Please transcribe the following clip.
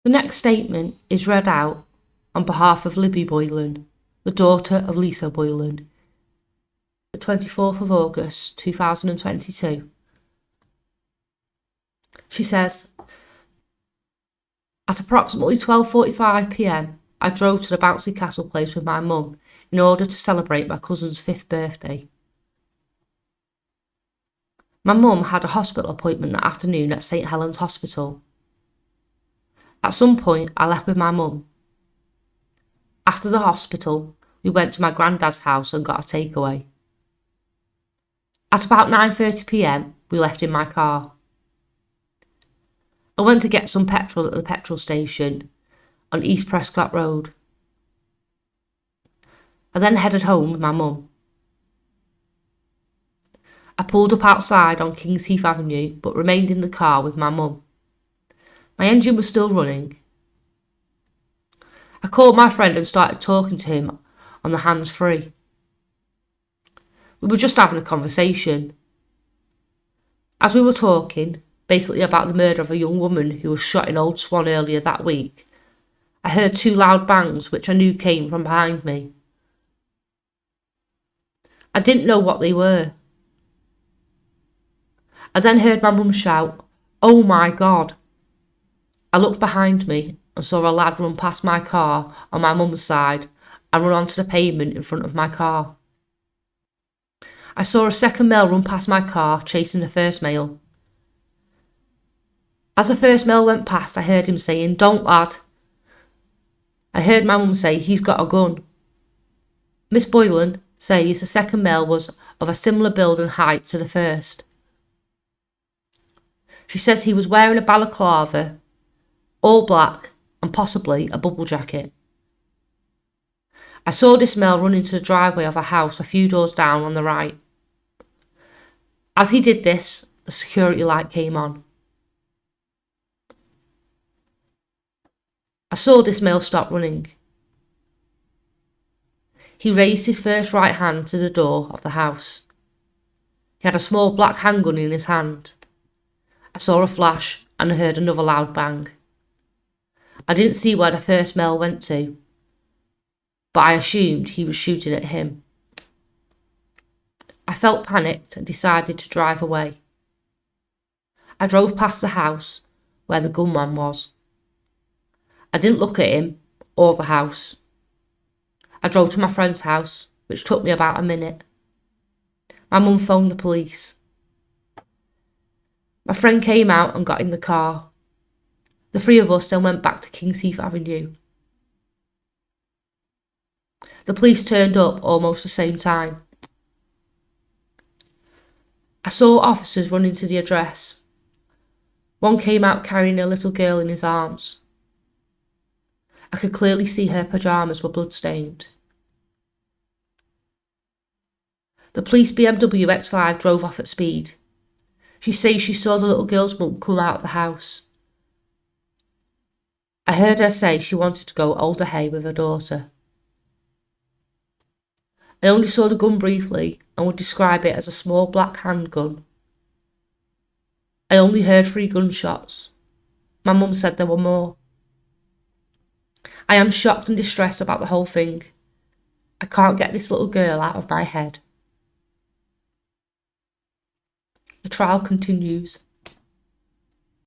The next statement is read out on behalf of Libby Boylan, the daughter of Lisa Boylan, the 24th of August 2022. She says, at approximately 12:45 p.m, I drove to the bouncy castle place with my mum in order to celebrate my cousin's 5th birthday. My mum had a hospital appointment that afternoon at St Helens Hospital. At some point, I left with my mum. After the hospital, we went to my granddad's house and got a takeaway. At about 9:30 p.m, we left in my car. I went to get some petrol at the petrol station on East Prescott Road. I then headed home with my mum. I pulled up outside on Kings Heath Avenue but remained in the car with my mum. My engine was still running. I called my friend and started talking to him on the hands-free. We were just having a conversation. As we were talking, basically about the murder of a young woman who was shot in Old Swan earlier that week, I heard 2 loud bangs which I knew came from behind me. I didn't know what they were. I then heard my mum shout, "Oh my God!" I looked behind me and saw a lad run past my car on my mum's side and run onto the pavement in front of my car. I saw a second male run past my car chasing the first male. As the first male went past, I heard him saying, "Don't, lad." I heard my mum say, "He's got a gun." Miss Boylan says the second male was of a similar build and height to the first. She says he was wearing a balaclava, all black, and possibly a bubble jacket. I saw this male run into the driveway of a house a few doors down on the right. As he did this, the security light came on. I saw this male stop running. He raised his first right hand to the door of the house. He had a small black handgun in his hand. I saw a flash and I heard another loud bang. I didn't see where the first male went to, but I assumed he was shooting at him. I felt panicked and decided to drive away. I drove past the house where the gunman was. I didn't look at him or the house. I drove to my friend's house, which took me about a minute. My mum phoned the police. My friend came out and got in the car. The 3 of us then went back to Kings Heath Avenue. The police turned up almost the same time. I saw officers running to the address. One came out carrying a little girl in his arms. I could clearly see her pyjamas were blood-stained. The police BMW X5 drove off at speed. She says she saw the little girl's mum come out of the house. I heard her say she wanted to go Alder Hay with her daughter. I only saw the gun briefly and would describe it as a small black handgun. I only heard 3 gunshots. My mum said there were more. I am shocked and distressed about the whole thing. I can't get this little girl out of my head. The trial continues.